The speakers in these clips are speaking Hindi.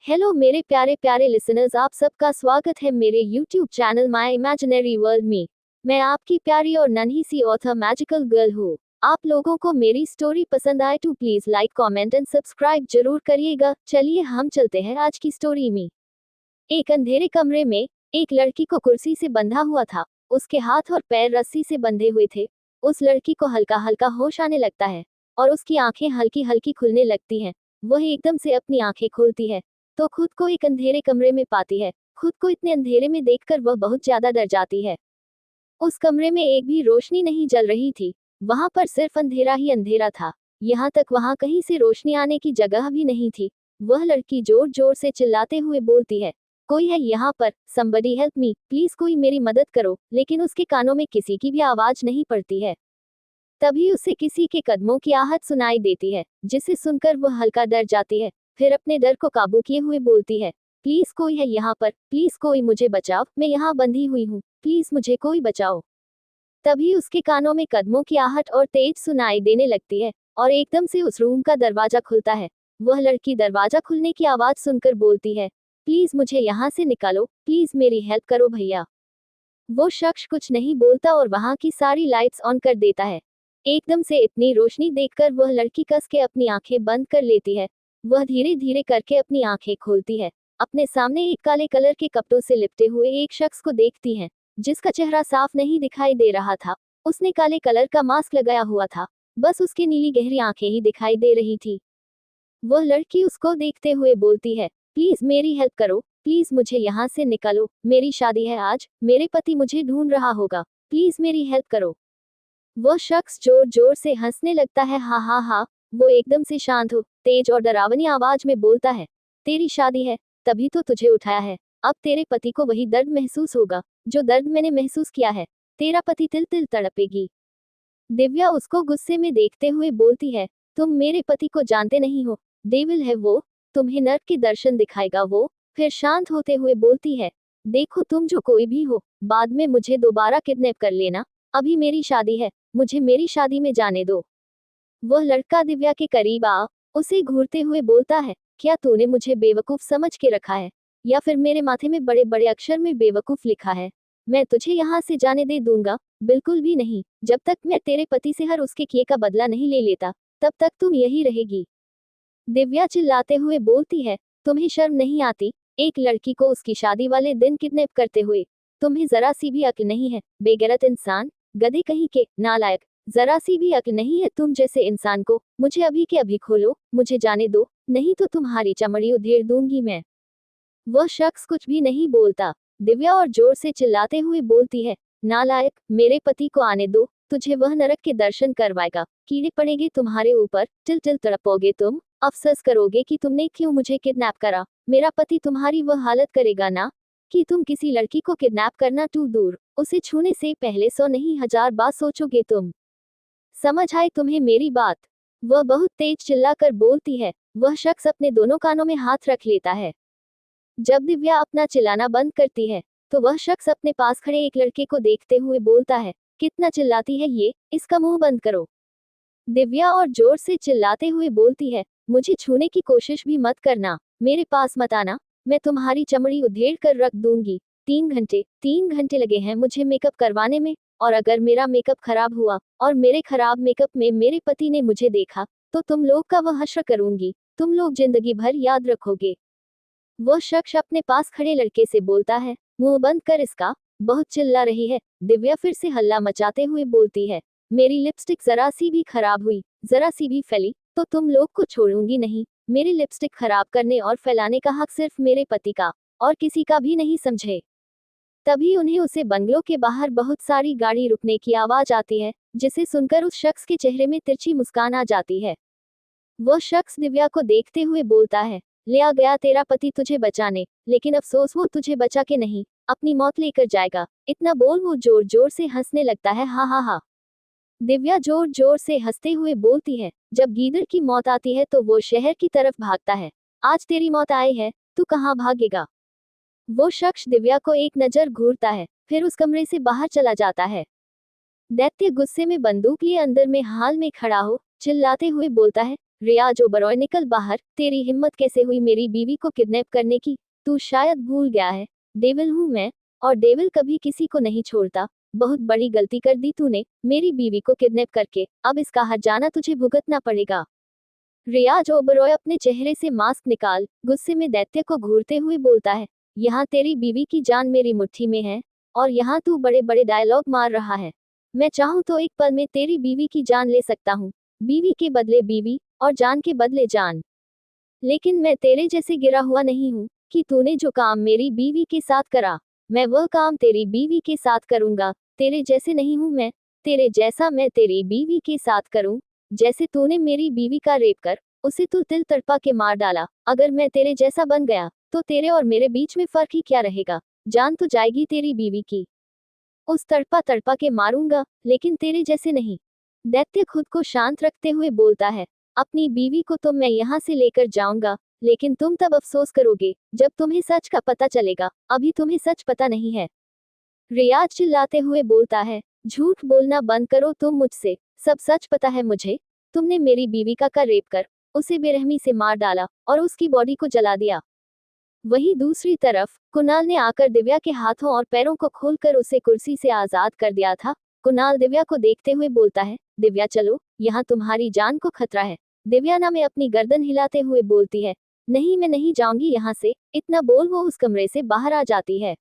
हेलो मेरे प्यारे प्यारे लिसनर्स, आप सबका स्वागत है मेरे YouTube channel my imaginary world में। मैं आपकी प्यारी और नन्ही सी ऑथर मैजिकल गर्ल हूँ। आप लोगों को मेरी स्टोरी पसंद आए तो please like comment and subscribe जरूर करिएगा। चलिए हम चलते हैं आज की स्टोरी में। एक अंधेरे कमरे में एक लड़की को कुर्सी से बंधा हुआ था। उसके हाथ और पैर रस्सी से बंधे हुए थे। उस लड़की को हल्का हल्का होश आने लगता है और उसकी आंखें हल्की हल्की खुलने लगती हैं। वह एकदम से अपनी आंखें खोलती है तो खुद को एक अंधेरे कमरे में पाती है। खुद को इतने अंधेरे में देखकर वह बहुत ज्यादा डर जाती है। उस कमरे में एक भी रोशनी नहीं जल रही थी। वहां पर सिर्फ अंधेरा ही अंधेरा था। यहाँ तक वहां कहीं से रोशनी आने की जगह भी नहीं थी। वह लड़की जोर जोर से चिल्लाते हुए बोलती है, कोई है यहाँ पर, somebody हेल्प मी, प्लीज कोई मेरी मदद करो। लेकिन उसके कानों में किसी की भी आवाज नहीं पड़ती है। तभी उसे किसी के कदमों की आहट सुनाई देती है, जिसे सुनकर वह हल्का डर जाती है। फिर अपने डर को काबू किए हुए बोलती है, प्लीज कोई है यहाँ पर, प्लीज कोई मुझे बचाओ, मैं यहाँ बंधी हुई हूँ, प्लीज मुझे कोई बचाओ। तभी उसके कानों में कदमों की आहट और तेज सुनाई देने लगती है और एकदम से उस रूम का दरवाजा खुलता है। वह लड़की दरवाजा खुलने की आवाज सुनकर बोलती है, प्लीज मुझे यहाँ से निकालो, प्लीज मेरी हेल्प करो भैया। वो शख्स कुछ नहीं बोलता और वहां की सारी लाइट्स ऑन कर देता है। एकदम से इतनी रोशनी देखकर वह लड़की कस के अपनी आंखें बंद कर लेती है। वह धीरे धीरे करके अपनी आंखें खोलती है। अपने सामने एक काले कलर के कपड़ों से लिपटे हुए एक शख्स को देखती है, जिसका चेहरा साफ नहीं दिखाई दे रहा था। उसने काले कलर का मास्क लगाया हुआ था, बस उसकी नीली गहरी आंखें ही दिखाई दे रही थी। वह लड़की उसको देखते हुए बोलती है, प्लीज मेरी हेल्प करो, प्लीज मुझे यहाँ से निकालो, मेरी शादी है आज, मेरे पति मुझे ढूंढ रहा होगा, प्लीज मेरी हेल्प करो। वह शख्स जोर जोर से हंसने लगता है, हाँ हाँ हाँ। वो एकदम से शांत हो तेज और डरावनी आवाज में बोलता है, तेरी शादी है, तभी तो तुझे उठाया है। अब तेरे पति को वही दर्द महसूस होगा जो दर्द मैंने महसूस किया है। तेरा पति तिल तिल तड़पेगी। दिव्या उसको गुस्से में देखते हुए बोलती है, तुम मेरे पति को जानते नहीं हो, डेविल है वो, तुम्हें नर्क के दर्शन दिखाएगा वो। फिर शांत होते हुए बोलती है, देखो तुम जो कोई भी हो, बाद में मुझे दोबारा किडनैप कर लेना, अभी मेरी शादी है, मुझे मेरी शादी में जाने दो। वह लड़का दिव्या के करीब आ उसे घूरते हुए बोलता है, क्या तूने मुझे बेवकूफ समझ के रखा है, या फिर मेरे माथे में बड़े बड़े अक्षर में बेवकूफ लिखा है। मैं तुझे यहाँ से जाने दे दूंगा, बिल्कुल भी नहीं। जब तक मैं तेरे पति से हर उसके किए का बदला नहीं ले लेता, तब तक तुम यही रहेगी। दिव्या चिल्लाते हुए बोलती है, तुम्हें शर्म नहीं आती, एक लड़की को उसकी शादी वाले दिन किडनैप करते हुए। तुम्हें जरा सी भी अक्ल नहीं है, बेगैरत इंसान, गधे कहीं के, नालायक। जरा सी भी अक्ल नहीं है तुम जैसे इंसान को। मुझे अभी के अभी खोलो, मुझे जाने दो, नहीं तो तुम्हारी चमड़ी उधेड़ दूंगी मैं। वह शख्स कुछ भी नहीं बोलता। दिव्या और जोर से चिल्लाते हुए बोलती है, नालायक, मेरे पति को आने दो, तुझे वह नरक के दर्शन करवाएगा, कीड़े पड़ेंगे तुम्हारे ऊपर, टिल टिल तड़पोगे तुम, अफसोस करोगे कि तुमने क्यों मुझे किडनैप करा। मेरा पति तुम्हारी वह हालत करेगा ना, कि तुम किसी लड़की को किडनैप करना टू दूर, उसे छूने से पहले 100 नहीं 1000 बार सोचोगे तुम। समझ आए तुम्हें मेरी बात? वह बहुत तेज चिल्लाकर बोलती है। वह शख्स अपने दोनों कानों में हाथ रख लेता है। जब दिव्या अपना चिल्लाना बंद करती है, तो वह शख्स अपने पास खड़े एक लड़के को देखते हुए बोलता है, कितना चिल्लाती है ये, इसका मुंह बंद करो। दिव्या और जोर से चिल्लाते हुए बोलती है, मुझे छूने की कोशिश भी मत करना, मेरे पास मत आना, मैं तुम्हारी चमड़ी उधेड़ कर रख दूंगी। 3 घंटे लगे हैं मुझे मेकअप करवाने में, और अगर मेरा मेकअप खराब हुआ और मेरे खराब मेकअप में मेरे पति ने मुझे देखा, तो तुम लोग का वह हश्र करूंगी, तुम लोग जिंदगी भर याद रखोगे। वह शख्स अपने पास खड़े लड़के से बोलता है, मुंह बंद कर इसका, बहुत चिल्ला रही है। दिव्या फिर से हल्ला मचाते हुए बोलती है, मेरी लिपस्टिक जरा सी भी खराब हुई, जरा सी भी फैली, तो तुम लोग को छोड़ूंगी नहीं। मेरी लिपस्टिक खराब करने और फैलाने का हक सिर्फ मेरे पति का, और किसी का भी नहीं, समझे। तभी उन्हें उसे बंगलों के बाहर बहुत सारी गाड़ी रुकने की आवाज आती है, जिसे सुनकर उस शख्स के चेहरे में तिरछी मुस्कान आ जाती है। वह शख्स दिव्या को देखते हुए बोलता है, ले आ गया तेरा पति तुझे बचाने, लेकिन अफसोस वो तुझे बचा के नहीं, अपनी मौत लेकर जाएगा। इतना बोल वो जोर जोर से हंसने लगता है, हा हा हा। दिव्या जोर जोर से हंसते हुए बोलती है, जब गीदड़ की मौत आती है तो वो शहर की तरफ भागता है, आज तेरी मौत आई है, तू कहाँ भागेगा। वो शख्स दिव्या को एक नजर घूरता है, फिर उस कमरे से बाहर चला जाता है। दैत्य गुस्से में बंदूक लिए अंदर में हाल में खड़ा हो चिल्लाते हुए बोलता है, रियाज ओबरॉय निकल बाहर, तेरी हिम्मत कैसे हुई मेरी बीवी को किडनैप करने की? तू शायद भूल गया है, डेविल हूँ मैं, और डेविल कभी किसी को नहीं छोड़ता। बहुत बड़ी गलती कर दी तूने, मेरी बीवी को किडनैप करके, अब इसका हर्जाना तुझे भुगतना पड़ेगा। रियाज ओबरॉय अपने चेहरे से मास्क निकाल गुस्से में दैत्य को घूरते हुए बोलता है, यहाँ तेरी बीवी की जान मेरी मुट्ठी में है, और यहाँ तू बड़े बड़े डायलॉग मार रहा है। मैं चाहूँ तो एक पल में तेरी बीवी की जान ले सकता हूँ, बीवी के बदले बीवी, और जान के बदले जान। लेकिन मैं तेरे जैसे गिरा हुआ नहीं हूँ, कि तूने जो काम मेरी बीवी के साथ करा, मैं वह काम तेरी बीवी के साथ करूँगा। तेरे जैसे नहीं हूँ मैं, तेरे जैसा मैं तेरी बीवी के साथ करूँ। जैसे तूने मेरी बीवी का रेप कर, उसे तू तिल तड़पा के मार डाला, अगर मैं तेरे जैसा बन गया, तो तेरे और मेरे बीच में फर्क ही क्या रहेगा? जान तो जाएगी तेरी बीवी की, उस तड़पा तड़पा के मारूंगा, लेकिन तेरे जैसे नहीं। दैत्य खुद को शांत रखते हुए बोलता है, अपनी बीवी को तो मैं यहाँ से लेकर जाऊंगा, लेकिन तुम तब अफसोस करोगे, जब तुम्हें सच का पता चलेगा, अभी तुम्हें सच पता नहीं है। रियाज चिल्लाते हुए बोलता है, झूठ बोलना बंद करो तुम मुझसे, सब सच पता है मुझे। तुमने मेरी बीवी का रेप कर, उसे बेरहमी से मार डाला, और उसकी बॉडी को जला दिया। वहीं दूसरी तरफ कुणाल ने आकर दिव्या के हाथों और पैरों को खोलकर उसे कुर्सी से आजाद कर दिया था। कुणाल दिव्या को देखते हुए बोलता है, दिव्या चलो, यहाँ तुम्हारी जान को खतरा है। दिव्या ना में अपनी गर्दन हिलाते हुए बोलती है, नहीं मैं नहीं जाऊंगी यहाँ से। इतना बोल वो उस कमरे से बाहर आ जाती है,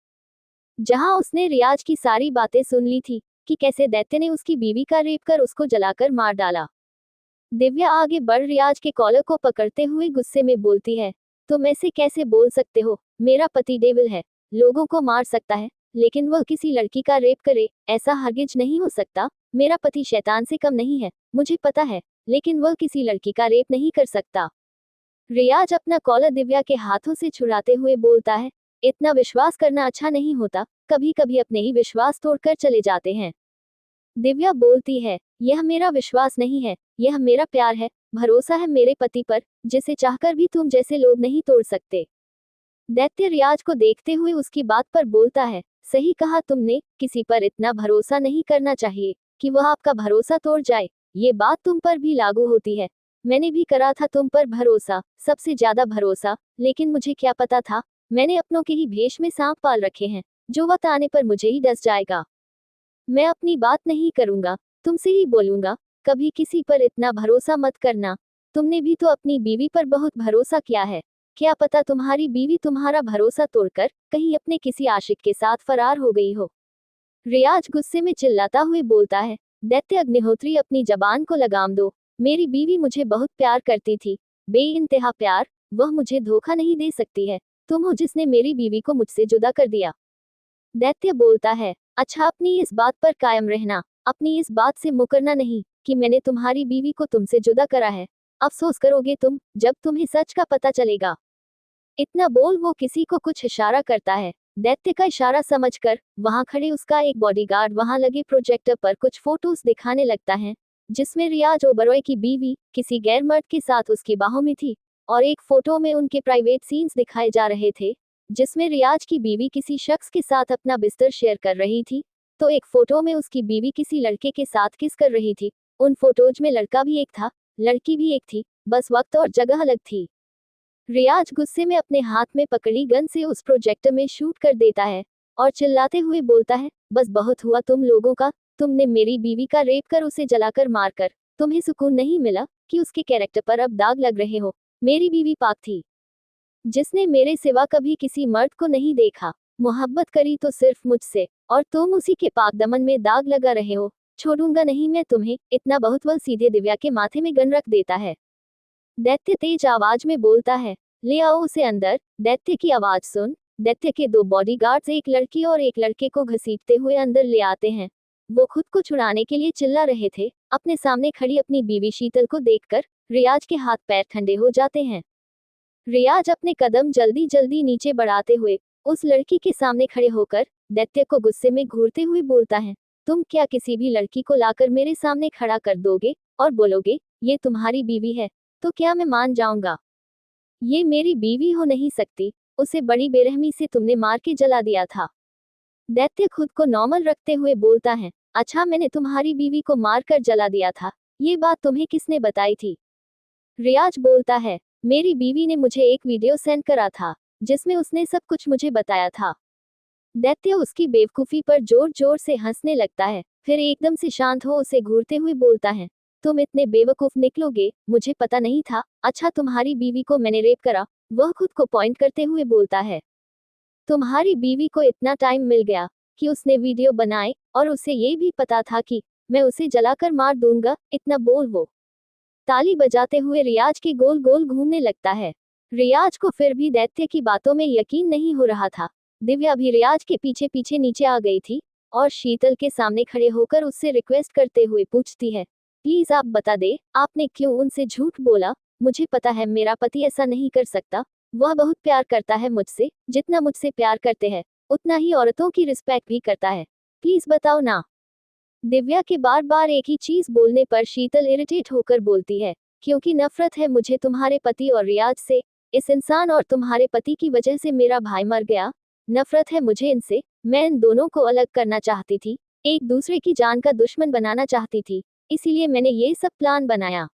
जहाँ उसने रियाज की सारी बातें सुन ली थी, कि कैसे दैत्य ने उसकी बीवी का रेप कर उसको जलाकर मार डाला। दिव्या आगे बढ़ रियाज के कॉलर को पकड़ते हुए गुस्से में बोलती है, तुम ऐसे कैसे बोल सकते हो? मेरा पति डेविल है, लोगों को मार सकता है, लेकिन वह किसी लड़की का रेप करे, ऐसा हरगिज नहीं हो सकता। मेरा पति शैतान से कम नहीं है, मुझे पता है, लेकिन वह किसी लड़की का रेप नहीं कर सकता। रियाज अपना कॉलर दिव्या के हाथों से छुड़ाते हुए बोलता है, इतना विश्वास करना अच्छा नहीं होता, कभी कभी अपने ही विश्वास तोड़कर चले जाते हैं। दिव्या बोलती है, यह मेरा विश्वास नहीं है, यह मेरा प्यार है, भरोसा है मेरे पति पर, जिसे चाहकर भी तुम जैसे लोग नहीं तोड़ सकते। दैत्य रियाज को देखते हुए उसकी बात पर बोलता है, सही कहा तुमने, किसी पर इतना भरोसा नहीं करना चाहिए, कि वह आपका भरोसा तोड़ जाए। ये बात तुम पर भी लागू होती है। मैंने भी करा था तुम पर भरोसा, सबसे ज्यादा भरोसा, लेकिन मुझे क्या पता था, मैंने अपनों के ही भेष में सांप पाल रखे हैं, जो वक्त आने पर मुझे ही डस जाएगा। मैं अपनी बात नहीं करूंगा, तुमसे ही बोलूंगा, कभी किसी पर इतना भरोसा मत करना। तुमने भी तो अपनी बीवी पर बहुत भरोसा किया है, क्या पता तुम्हारी बीवी तुम्हारा भरोसा तोड़कर कहीं अपने किसी आशिक के साथ फरार हो गई हो। रियाज गुस्से में चिल्लाता हुए बोलता है, दैत्य अग्निहोत्री अपनी जबान को लगाम दो, मेरी बीवी मुझे बहुत प्यार करती थी, बेइंतहा प्यार, वह मुझे धोखा नहीं दे सकती है। तुम हो जिसने मेरी बीवी को मुझसे जुदा कर दिया। दैत्य बोलता है, अच्छा अपनी इस बात पर कायम रहना, अपनी इस बात से मुकरना नहीं, कि मैंने तुम्हारी बीवी को तुमसे जुदा करा है। अफसोस करोगे तुम, जब तुम्हें सच का पता चलेगा। इतना बोल वो किसी को कुछ इशारा करता है। दैत्य का इशारा समझकर वहां खड़े उसका एक बॉडीगार्ड वहां लगे प्रोजेक्टर पर कुछ फोटोज दिखाने लगता है, जिसमें रियाज ओबरॉय की बीवी किसी गैर मर्द के साथ उसकी बाहों में थी, और एक फोटो में उनके प्राइवेट सीन्स दिखाए जा रहे थे, जिसमें रियाज की बीवी किसी शख्स के साथ अपना बिस्तर शेयर कर रही थी, तो एक फोटो में उसकी बीवी किसी लड़के के साथ किस कर रही थी। उन फोटोज में लड़का भी एक था, लड़की भी एक थी, बस वक्त और जगह अलग थी। रियाज गुस्से में अपने हाथ में पकड़ी गन से उस प्रोजेक्टर में शूट कर देता है, और चिल्लाते हुए बोलता है, बस बहुत हुआ तुम लोगों का, तुमने मेरी बीवी का रेप कर उसे जलाकर मारकर, तुम्हें सुकून नहीं मिला, कि उसके कैरेक्टर पर अब दाग लग रहे हो। मेरी बीवी पाक थी, जिसने मेरे सिवा कभी किसी मर्द को नहीं देखा, मोहब्बत करी तो सिर्फ मुझसे, और तुम उसी के पाक दमन में दाग लगा रहे हो। छोड़ूंगा नहीं मैं तुम्हें, इतना बहुत वह सीधे दिव्या के माथे में गन रख देता है। दैत्य तेज आवाज में बोलता है, ले आओ उसे अंदर। दैत्य की आवाज सुन दैत्य के दो बॉडीगार्ड्स एक लड़की और एक लड़के को घसीटते हुए अंदर ले आते हैं। वो खुद को छुड़ाने के लिए चिल्ला रहे थे, अपने सामने खड़ी अपनी बीवी शीतल को देखकर रियाज के हाथ पैर ठंडे हो जाते हैं। रियाज अपने कदम जल्दी जल्दी नीचे बढ़ाते हुए उस लड़की के सामने खड़े होकर दैत्य को गुस्से में घूरते हुए बोलता है, तुम क्या किसी भी लड़की को लाकर मेरे सामने खड़ा कर दोगे और बोलोगे ये तुम्हारी बीवी है, तो क्या मैं मान जाऊंगा? ये मेरी बीवी हो नहीं सकती, उसे बड़ी बेरहमी से तुमने मार के जला दिया था। दैत्य खुद को नॉर्मल रखते हुए बोलता है, अच्छा मैंने तुम्हारी बीवी को मार कर जला दिया था, ये बात तुम्हें किसने बताई थी? रियाज बोलता है, मेरी बीवी ने मुझे एक वीडियो सेंड करा था जिसमें उसने सब कुछ मुझे बताया था। दैत्य उसकी बेवकूफी पर जोर जोर से हंसने लगता है, फिर एकदम से शांत हो उसे घूरते हुए बोलता है, तुम इतने बेवकूफ निकलोगे, मुझे पता नहीं था। अच्छा, तुम्हारी बीवी को मैंने रेप करा। वह खुद को पॉइंट करते हुए बोलता है, तुम्हारी बीवी को इतना टाइम मिल गया कि उसने वीडियो बनाए, और उसे ये भी पता था कि मैं उसे जलाकर मार दूंगा। इतना बोल वो ताली बजाते हुए रियाज के गोल गोल घूमने लगता है। रियाज को फिर भी दैत्य की बातों में यकीन नहीं हो रहा था। दिव्या भी रियाज के पीछे पीछे नीचे आ गई थी और शीतल के सामने खड़े होकर उससे रिक्वेस्ट करते हुए पूछती है, प्लीज आप बता दे, आपने क्यों उनसे झूठ बोला। मुझे पता है मेरा पति ऐसा नहीं कर सकता। वह बहुत प्यार करता है मुझसे, जितना मुझसे प्यार करते हैं उतना ही औरतों की रिस्पेक्ट भी करता है। प्लीज बताओ ना। दिव्या के बार बार एक ही चीज बोलने पर शीतल इरिटेट होकर बोलती है, क्योंकि नफरत है मुझे तुम्हारे पति और रियाज से। इस इंसान और तुम्हारे पति की वजह से मेरा भाई मर गया। नफरत है मुझे इनसे। मैं इन दोनों को अलग करना चाहती थी, एक दूसरे की जान का दुश्मन बनाना चाहती थी, इसीलिए मैंने ये सब प्लान बनाया।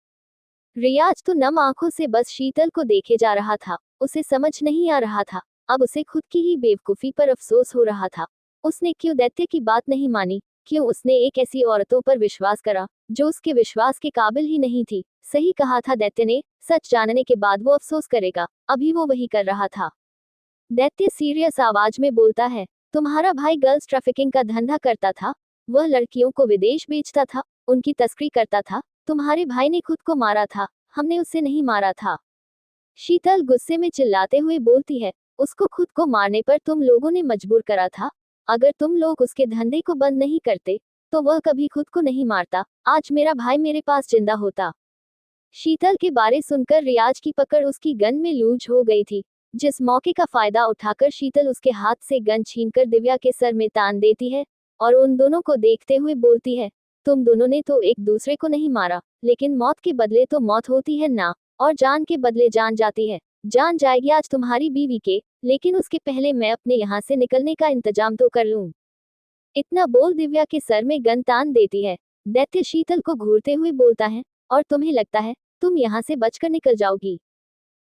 रियाज तो नम आंखों से बस शीतल को देखे जा रहा था। उसे समझ नहीं आ रहा था। अब उसे खुद की ही बेवकूफी पर अफसोस हो रहा था। उसने क्यों दैत्य की बात नहीं मानी। क्यों उसने एक ऐसी औरतों पर विश्वास करा जो उसके विश्वास के काबिल ही नहीं थी। सही कहा था दैत्य ने, सच जानने के बाद वो अफसोस करेगा। अभी वो वही कर रहा था। दैत्य सीरियस आवाज में बोलता है, तुम्हारा भाई गर्ल्स ट्रैफिकिंग का धंधा करता था। वह लड़कियों को विदेश बेचता था, उनकी तस्करी करता था। तुम्हारे भाई ने खुद को मारा था, हमने उसे नहीं मारा था। शीतल गुस्से में चिल्लाते हुए बोलती है, उसको खुद को मारने पर तुम लोगों ने मजबूर करा था। अगर तुम लोग उसके धंधे को बंद नहीं करते तो वह कभी खुद को नहीं मारता। आज मेरा भाई मेरे पास जिंदा होता। शीतल के बारे सुनकर रियाज की पकड़ उसकी गन में लूज हो गई थी, जिस मौके का फायदा उठाकर शीतल उसके हाथ से गन छीनकर दिव्या के सर में तान देती है और उन दोनों को देखते हुए बोलती है, तुम दोनों ने तो एक दूसरे को नहीं मारा, लेकिन मौत के बदले तो मौत होती है ना, और जान के बदले जान जाती है। जान जाएगी आज तुम्हारी बीवी के, लेकिन उसके पहले मैं अपने यहाँ से निकलने का इंतजाम तो कर लूं। इतना बोल दिव्या के सर में गन तान देती है। दैत्य शीतल को घूरते हुए बोलता है, और तुम्हें लगता है तुम यहाँ से बचकर निकल जाओगी।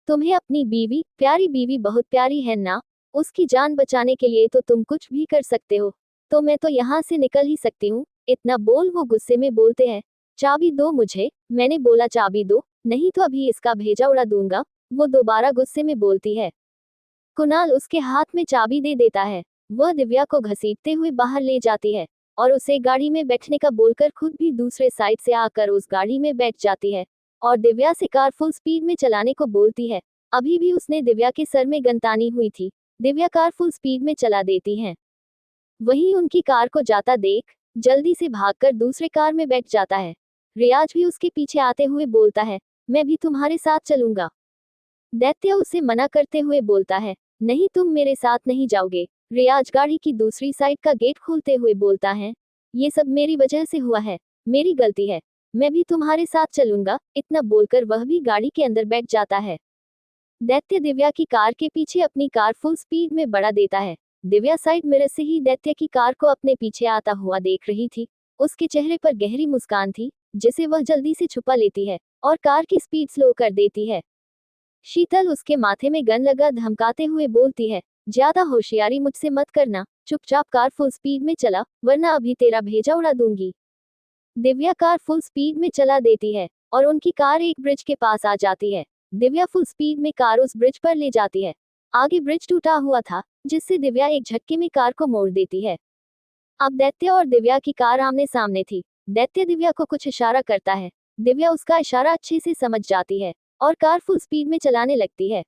तुम्हें अपनी बीवी, प्यारी बीवी बहुत प्यारी है ना, उसकी जान बचाने के लिए तो तुम कुछ भी कर सकते हो। तो मैं तो यहाँ से निकल ही सकती हूँ। इतना बोल वो गुस्से में बोलते हैं, चाबी दो मुझे। मैंने बोला चाबी दो, नहीं तो अभी इसका भेजा उड़ा दूंगा। वो दोबारा गुस्से में बोलती है। कुणाल उसके हाथ में चाबी दे देता है। वह दिव्या को घसीटते हुए बाहर ले जाती है और उसे गाड़ी में बैठने का बोलकर खुद भी दूसरे साइड से आकर उस गाड़ी में बैठ जाती है और दिव्या से कार फुल स्पीड में चलाने को बोलती है। अभी भी उसने दिव्या के सर में गन तानी हुई थी। दिव्या कार फुल स्पीड में चला देती है। वहीं उनकी कार को जाता देख जल्दी से भागकर दूसरे कार में बैठ जाता है। रियाज भी उसके पीछे आते हुए बोलता है, मैं भी तुम्हारे साथ चलूंगा। दैत्य उसे मना करते हुए बोलता है, नहीं, तुम मेरे साथ नहीं जाओगे। रियाज गाड़ी की दूसरी साइड का गेट खोलते हुए बोलता है, ये सब मेरी वजह से हुआ है, मेरी गलती है, मैं भी तुम्हारे साथ चलूंगा। इतना बोलकर वह भी गाड़ी के अंदर बैठ जाता है। दैत्य दिव्या की कार के पीछे अपनी कार फुल स्पीड में बढ़ा देता है। दिव्या साइड मिरर से ही दैत्य की कार को अपने पीछे आता हुआ देख रही थी। उसके चेहरे पर गहरी मुस्कान थी, जिसे वह जल्दी से छुपा लेती है और कार की स्पीड स्लो कर देती है। शीतल उसके माथे में गन लगा धमकाते हुए बोलती है, ज्यादा होशियारी मुझसे मत करना, चुपचाप कार फुल स्पीड में चला, वरना अभी तेरा भेजा उड़ा दूंगी। दिव्या कार फुल स्पीड में चला देती है और उनकी कार एक ब्रिज के पास आ जाती है। दिव्या फुल स्पीड में कार उस ब्रिज पर ले जाती है। आगे ब्रिज टूटा हुआ था, जिससे दिव्या एक झटके में कार को मोड़ देती है। अब दैत्य और दिव्या की कार आमने सामने थी। दैत्य दिव्या को कुछ इशारा करता है। दिव्या उसका इशारा अच्छे से समझ जाती है और कार फुल स्पीड में चलाने लगती है।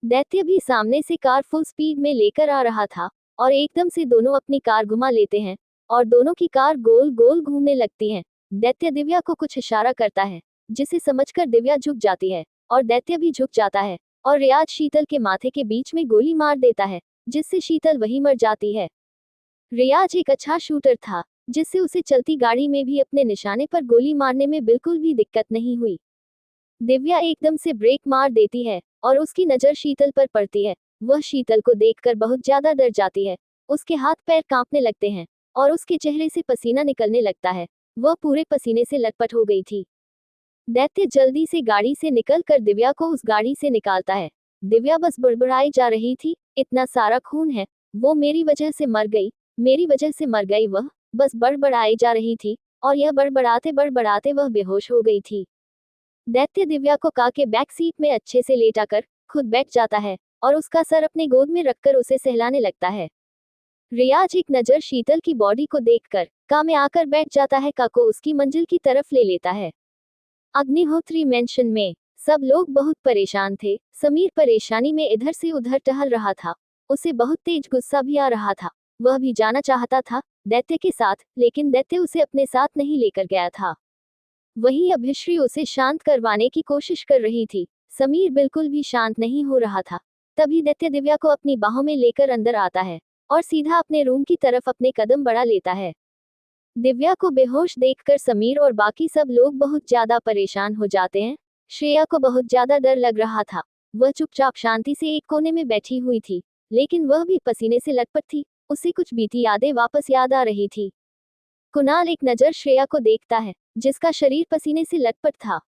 दैत्य भी सामने से कार फुल स्पीड में लेकर आ रहा था और एकदम से दोनों अपनी कार घुमा लेते हैं और दोनों की कार गोल गोल घूमने लगती हैं। दैत्य दिव्या को कुछ इशारा करता है, जिसे समझकर दिव्या झुक जाती है और दैत्य भी झुक जाता है और रियाज शीतल के माथे के बीच में गोली मार देता है, जिससे शीतल वहीं मर जाती है। रियाज एक अच्छा शूटर था, जिससे उसे चलती गाड़ी में भी अपने निशाने पर गोली मारने में बिल्कुल भी दिक्कत नहीं हुई। दिव्या एकदम से ब्रेक मार देती है और उसकी नजर शीतल पर पड़ती है। वह शीतल को देखकर बहुत ज्यादा डर जाती है। उसके हाथ पैर कांपने लगते हैं और उसके चेहरे से पसीना निकलने लगता है। वह पूरे पसीने से लटपट हो गई थी। दैत्य जल्दी से गाड़ी से निकलकर दिव्या को उस गाड़ी से निकालता है। दिव्या बस बड़बड़ाई जा रही थी, इतना सारा खून है, वो मेरी वजह से मर गई, मेरी वजह से मर गई। वह बस बड़बड़ाई जा रही थी और यह बड़बड़ाते बड़बड़ाते वह बेहोश हो गई थी। दैत्य दिव्या को कार के बैक सीट में अच्छे से लेटाकर खुद बैठ जाता है और उसका सर अपने गोद में रखकर उसे सहलाने लगता है। रियाज एक नज़र शीतल की बॉडी को देखकर कार में आकर बैठ जाता है। कार को उसकी मंजिल की तरफ ले लेता है। अग्निहोत्री मेंशन में सब लोग बहुत परेशान थे। समीर परेशानी में इधर से उधर टहल रहा था। उसे बहुत तेज गुस्सा भी आ रहा था। वह भी जाना चाहता था दैत्य के साथ, लेकिन दैत्य उसे अपने साथ नहीं लेकर गया था। वहीं अभिश्री उसे शांत करवाने की कोशिश कर रही थी। समीर बिल्कुल भी शांत नहीं हो रहा था। तभी दैत्य दिव्या को अपनी बाहों में लेकर अंदर आता है और सीधा अपने रूम की तरफ अपने कदम बढ़ा लेता है। दिव्या को बेहोश देखकर समीर और बाकी सब लोग बहुत ज्यादा परेशान हो जाते हैं। श्रेया को बहुत ज्यादा डर लग रहा था। वह चुपचाप शांति से एक कोने में बैठी हुई थी, लेकिन वह भी पसीने से लटपट थी। उसे कुछ बीती यादें वापस याद आ रही थी। कुणाल एक नज़र श्रेया को देखता है, जिसका शरीर पसीने से लटपट था।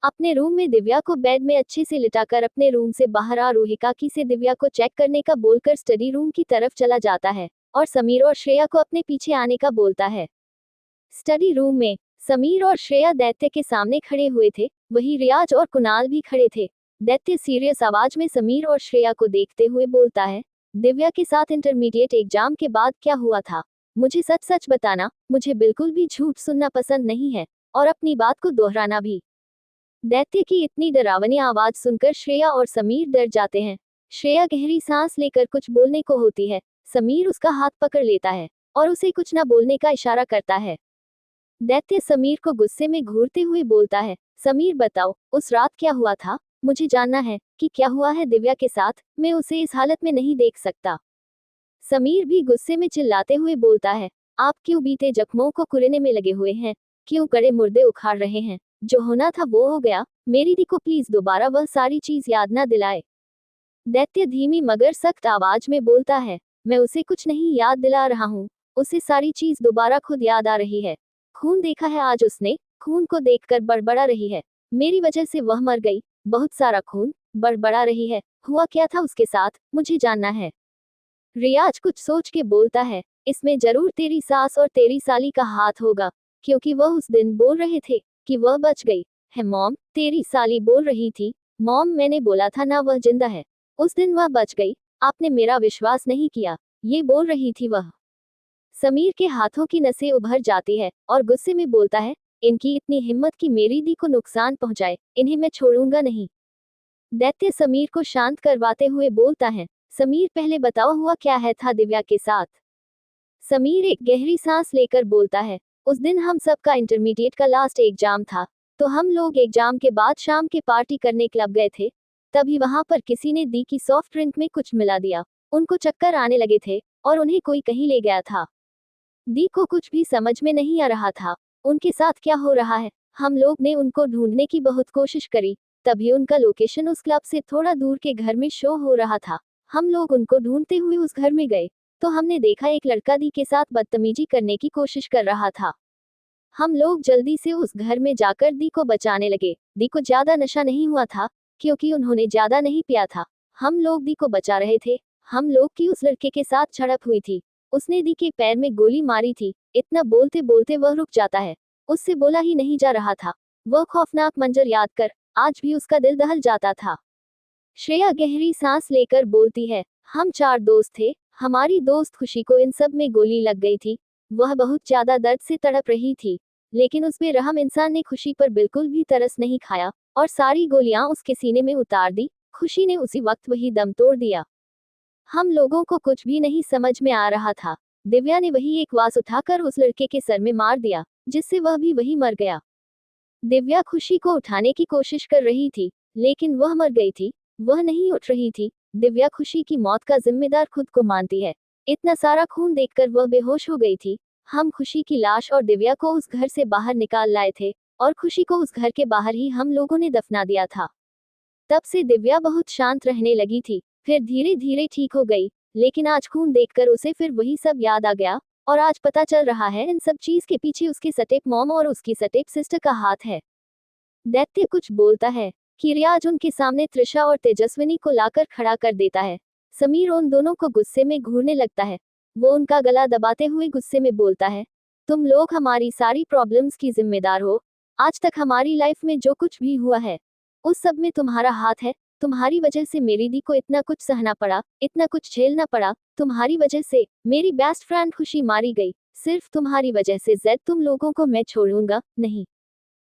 अपने रूम में दिव्या को बेड में अच्छे से लिटाकर अपने रूम से बाहर आ रोहिकाकी से दिव्या को चेक करने का बोलकर स्टडी रूम की तरफ चला जाता है और समीर और श्रेया को अपने पीछे आने का बोलता है। स्टडी रूम में समीर और श्रेया दैत्य के सामने खड़े हुए थे, वहीं रियाज और कुणाल भी खड़े थे। दैत्य सीरियस आवाज में समीर और श्रेया को देखते हुए बोलता है, दिव्या के साथ इंटरमीडिएट एग्जाम के बाद क्या हुआ था? मुझे सच सच बताना, मुझे बिल्कुल भी झूठ सुनना पसंद नहीं है और अपनी बात को दोहराना भी। दैत्य की इतनी डरावनी आवाज सुनकर श्रेया और समीर डर जाते हैं। श्रेया गहरी सांस लेकर कुछ बोलने को होती है। समीर उसका हाथ पकड़ लेता है और उसे कुछ न बोलने का इशारा करता है। दैत्य समीर को गुस्से में घूरते हुए बोलता है, समीर बताओ, उस रात क्या हुआ था? मुझे जानना है कि क्या हुआ है दिव्या के साथ। मैं उसे इस हालत में नहीं देख सकता। समीर भी गुस्से में चिल्लाते हुए बोलता है, आप क्यों बीते जख्मों को कुरेने में लगे हुए हैं? क्यों कड़े मुर्दे उखाड़ रहे हैं? जो होना था वो हो गया। मेरी दी को प्लीज दोबारा वह सारी चीज याद ना दिलाए। दैत्य धीमी मगर सख्त आवाज में बोलता है, मैं उसे कुछ नहीं याद दिला रहा हूँ, उसे सारी चीज दोबारा खुद याद आ रही है। खून देखा है आज उसने, खून को देखकर बड़बड़ा रही है, मेरी वजह से वह मर गई, बहुत सारा खून, बड़बड़ा रही है। हुआ क्या था उसके साथ, मुझे जानना है। रियाज कुछ सोच के बोलता है, इसमें जरूर तेरी सास और तेरी साली का हाथ होगा, क्योंकि वह उस दिन बोल रहे थे कि वह बच गई है। मॉम, तेरी साली बोल रही थी, मॉम मैंने बोला था ना वह जिंदा है, उस दिन वह बच गई, आपने मेरा विश्वास नहीं किया, ये बोल रही थी वह। समीर के हाथों की नसें उभर जाती है और गुस्से में बोलता है, इनकी इतनी हिम्मत कि मेरी दी को नुकसान पहुंचाए, इन्हें मैं छोड़ूंगा नहीं। दैत्य समीर को शांत करवाते हुए बोलता है, समीर पहले बताओ हुआ क्या है था दिव्या के साथ। समीर एक गहरी सांस लेकर बोलता है, उस दिन हम सबका इंटरमीडिएट का लास्ट एग्जाम था, तो हम लोग एग्जाम के बाद शाम के पार्टी करने क्लब गए थे। तभी वहां पर किसी ने दी की सॉफ्ट ड्रिंक में कुछ मिला दिया, उनको चक्कर आने लगे थे और उन्हें कोई कहीं ले गया था। दी को कुछ भी समझ में नहीं आ रहा था, उनके साथ क्या हो रहा है। हम लोग ने उनको ढूंढने की बहुत कोशिश करी, तभी उनका लोकेशन उस क्लब से थोड़ा दूर के घर में शो हो रहा था। हम लोग उनको ढूंढते हुए उस घर में गए, तो हमने देखा एक लड़का दी के साथ बदतमीजी करने की कोशिश कर रहा था। हम लोग जल्दी से उस घर में जाकर दी को बचाने लगे। दी को ज्यादा नशा नहीं हुआ था, क्योंकि उन्होंने ज्यादा नहीं पिया था। हम लोग दी को बचा रहे थे। हम लोग की उस लड़के के साथ झड़प हुई थी, उसने दी के पैर में गोली मारी थी। इतना बोलते बोलते वह रुक जाता है, उससे बोला ही नहीं जा रहा था। वह खौफनाक मंजर याद कर आज भी उसका दिल दहल जाता था। श्रेया गहरी सांस लेकर बोलती है, हम 4 दोस्त थे, हमारी दोस्त खुशी को इन सब में गोली लग गई थी। वह बहुत ज्यादा दर्द से तड़प रही थी, लेकिन उस बेरहम इंसान ने खुशी पर बिल्कुल भी तरस नहीं खाया और सारी गोलियां उसके सीने में उतार दी। खुशी ने उसी वक्त वही दम तोड़ दिया। हम लोगों को कुछ भी नहीं समझ में आ रहा था। दिव्या ने वही एक वास उठाकर उस लड़के के सर में मार दिया, जिससे वह भी वही मर गया। दिव्या खुशी को उठाने की कोशिश कर रही थी, लेकिन वह मर गई थी, वह नहीं उठ रही थी। दिव्या खुशी की मौत का जिम्मेदार खुद को मानती है। इतना सारा खून देखकर वह बेहोश हो गई थी। हम खुशी की लाश और दिव्या को उस घर से बाहर निकाल लाए थे और खुशी को उस घर के बाहर ही हम लोगों ने दफना दिया था। तब से दिव्या बहुत शांत रहने लगी थी, फिर धीरे धीरे ठीक हो गई, लेकिन आज खून देखकर उसे फिर वही सब याद आ गया और आज पता चल रहा है इन सब चीज के पीछे उसकी सटेप मॉम और उसकी सटेप सिस्टर का हाथ है। दैत्य कुछ बोलता है कि रियाज उनके सामने त्रिशा और तेजस्विनी को लाकर खड़ा कर देता है। समीर उन दोनों को गुस्से में घूरने लगता है। वो उनका गला दबाते हुए गुस्से में बोलता है, तुम लोग हमारी सारी प्रॉब्लम्स की जिम्मेदार हो। आज तक हमारी लाइफ में जो कुछ भी हुआ है उस सब में तुम्हारा हाथ है। तुम्हारी वजह से मेरी दी को इतना कुछ सहना पड़ा, इतना कुछ झेलना पड़ा। तुम्हारी वजह से मेरी बेस्ट फ्रेंड खुशी मारी गई। सिर्फ तुम्हारी वजह से जेड तुम लोगों को मैं छोड़ूंगा नहीं।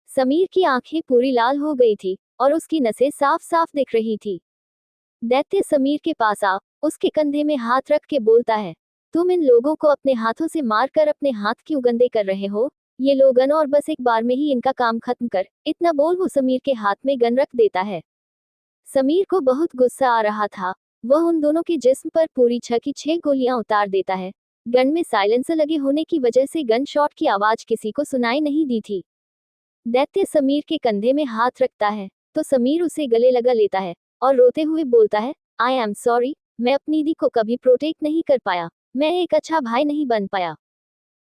समीर की आंखें पूरी लाल हो गई थी और उसकी नसें साफ साफ दिख रही थी। दैत्य समीर के पास आ उसके कंधे में हाथ रख के बोलता है, तुम इन लोगों को अपने हाथों से मारकर अपने हाथ क्यों गंदे कर रहे हो? ये लोग गन और बस एक बार में ही इनका काम खत्म कर। इतना बोल वो समीर के हाथ में गन रख देता है। समीर को बहुत गुस्सा आ रहा था। वह उन दोनों के जिस्म पर पूरी 6 की 6 गोलियां उतार देता है। गन में साइलेंसर लगे होने की वजह से गन शॉट की आवाज किसी को सुनाई नहीं दी थी। दैत्य समीर के कंधे में हाथ रखता है तो समीर उसे गले लगा लेता है और रोते हुए बोलता है, आई एम सॉरी, मैं अपनी दी को कभी प्रोटेक्ट नहीं कर पाया। मैं एक अच्छा भाई नहीं बन पाया।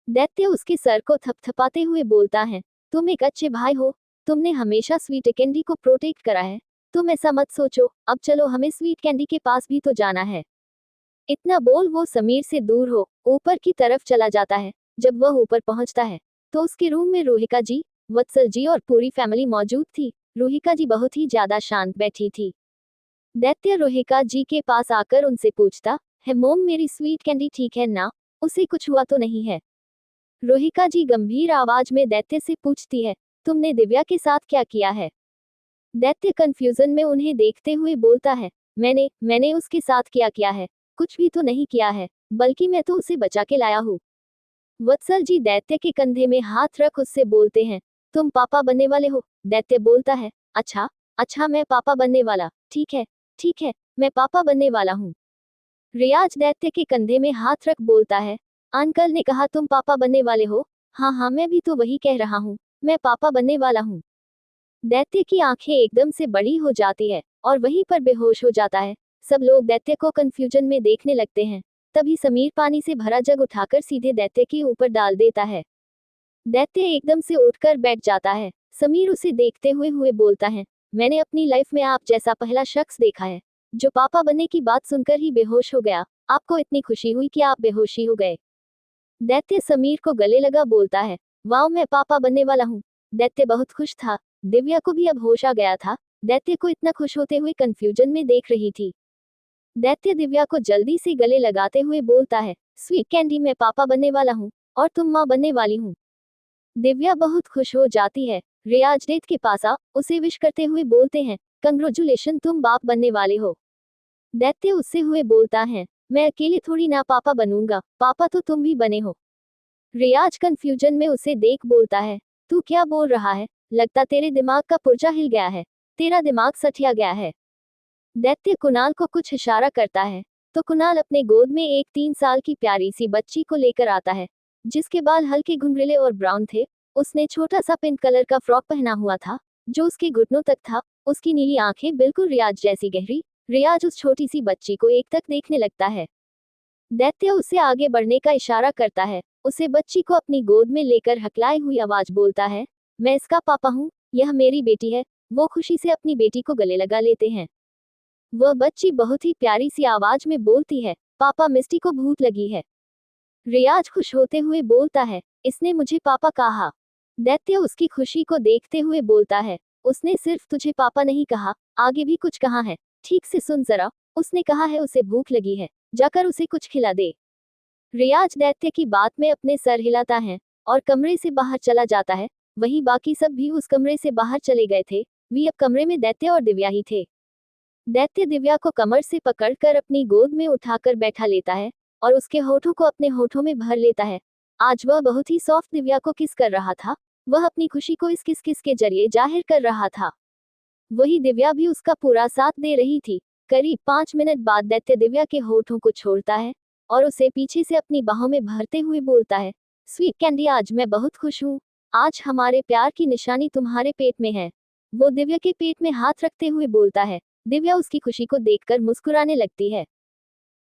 दैत्य उसके सर को थपथपाते हुए बोलता है, तुम एक अच्छे भाई हो। तुमने हमेशा स्वीट कैंडी को प्रोटेक्ट करा है। तुम ऐसा मत सोचो। अब चलो, हमें स्वीट कैंडी के पास भी तो जाना है। इतना बोल वो समीर से दूर हो ऊपर की तरफ चला जाता है। जब वह ऊपर पहुंचता है तो उसके रूम में रोहिका जी, वत्सल जी और पूरी फैमिली मौजूद थी। रोहिका जी बहुत ही ज्यादा शांत बैठी थी। दैत्य रोहिका जी के पास आकर उनसे पूछता है, मोम मेरी स्वीट कैंडी ठीक है ना? उसे कुछ हुआ तो नहीं है? रोहिका जी गंभीर आवाज में दैत्य से पूछती है, तुमने दिव्या के साथ क्या किया है? दैत्य कंफ्यूजन में उन्हें देखते हुए बोलता है, मैंने उसके साथ क्या किया है? कुछ भी तो नहीं किया है, बल्कि मैं तो उसे बचा के लाया हूँ। वत्सल जी दैत्य के कंधे में हाथ रख उससे बोलते हैं, तुम पापा बनने वाले हो? दैत्य बोलता है, अच्छा अच्छा, मैं पापा बनने वाला? ठीक है, मैं पापा बनने वाला हूँ। रियाज दैत्य के कंधे में हाथ रख बोलता है, अंकल ने कहा तुम पापा बनने वाले हो? हाँ हाँ, मैं भी तो वही कह रहा हूँ, मैं पापा बनने वाला हूँ। दैत्य की आंखें एकदम से बड़ी हो जाती है और वहीं पर बेहोश हो जाता है। सब लोग दैत्य को कंफ्यूजन में देखने लगते हैं। तभी समीर पानी से भरा जग उठाकर सीधे दैत्य के ऊपर डाल देता है। दैत्य एकदम से उठकर बैठ जाता है। समीर उसे देखते हुए बोलता है, मैंने अपनी लाइफ में आप जैसा पहला शख्स देखा है जो पापा बनने की बात सुनकर ही बेहोश हो गया। आपको इतनी खुशी हुई कि आप बेहोशी हो गए। दैत्य समीर को गले लगा बोलता है, वाह, मैं पापा बनने वाला हूँ। दैत्य बहुत खुश था। दिव्या को भी अब होश आ गया था। दैत्य को इतना खुश होते हुए कंफ्यूजन में देख रही थी। दैत्य दिव्या को जल्दी से गले लगाते हुए बोलता है, स्वीट कैंडी, मैं पापा बनने वाला हूँ और तुम माँ बनने वाली हूँ। दिव्या बहुत खुश हो जाती है। रियाज डेथ के पास आ उसे विश करते हुए बोलते हैं, कंग्रेचुलेशन, तुम बाप बनने वाले हो। दैत्य उससे हुए बोलता है, मैं अकेले थोड़ी ना पापा बनूंगा, पापा तो तुम भी बने हो। रियाज कंफ्यूजन में उसे देख बोलता है, तू क्या बोल रहा है? लगता तेरे दिमाग का पुर्जा हिल गया है। तेरा दिमाग सठिया गया है। दैत्य कुणाल को कुछ इशारा करता है तो कुणाल अपने गोद में एक 3 साल की प्यारी सी बच्ची को लेकर आता है जिसके बाल हल्के घुंघरीले और ब्राउन थे। उसने छोटा सा पिंक कलर का फ्रॉक पहना हुआ था जो उसके घुटनों तक था। उसकी नीली आंखें बिल्कुल रियाज जैसी गहरी। रियाज उस छोटी सी बच्ची को एकटक देखने लगता है। दैत्य उसे आगे बढ़ने का इशारा करता है। उसे बच्ची को अपनी गोद में लेकर हकलाए हुई आवाज बोलता है, मैं इसका पापा हूँ, यह मेरी बेटी है। वो खुशी से अपनी बेटी को गले लगा लेते हैं। वह बच्ची बहुत ही प्यारी सी आवाज में बोलती है, पापा, मिस्टी को भूख लगी है। रियाज खुश होते हुए बोलता है, इसने मुझे पापा कहा। दैत्य उसकी खुशी को देखते हुए बोलता है, उसने सिर्फ तुझे पापा नहीं कहा, आगे भी कुछ कहा है। ठीक से सुन जरा। उसने कहा है उसे भूख लगी है, जाकर उसे कुछ खिला दे। रियाज दैत्य की बात में अपने सर हिलाता है और कमरे से बाहर चला जाता है। वहीं बाकी सब भी उस कमरे से बाहर चले गए थे। वे अब कमरे में दैत्य और दिव्या ही थे। दैत्य दिव्या को कमर से पकड़कर अपनी गोद में उठाकर बैठा लेता है और उसके होठों को अपने होठों में भर लेता है। आज वह बहुत ही सॉफ्ट दिव्या को किस कर रहा था। वह अपनी खुशी को इस किस के जरिए जाहिर कर रहा था। वही दिव्या भी उसका पूरा साथ दे रही थी। करीब 5 मिनट बाद दैत्य दिव्या के होठों को छोड़ता है और उसे पीछे से अपनी बाहों में भरते हुए बोलता है, स्वीट कैंडी, आज मैं बहुत खुश हूँ। आज हमारे प्यार की निशानी तुम्हारे पेट में है। वो दिव्या के पेट में हाथ रखते हुए बोलता है। दिव्या उसकी खुशी को देखकर मुस्कुराने लगती है।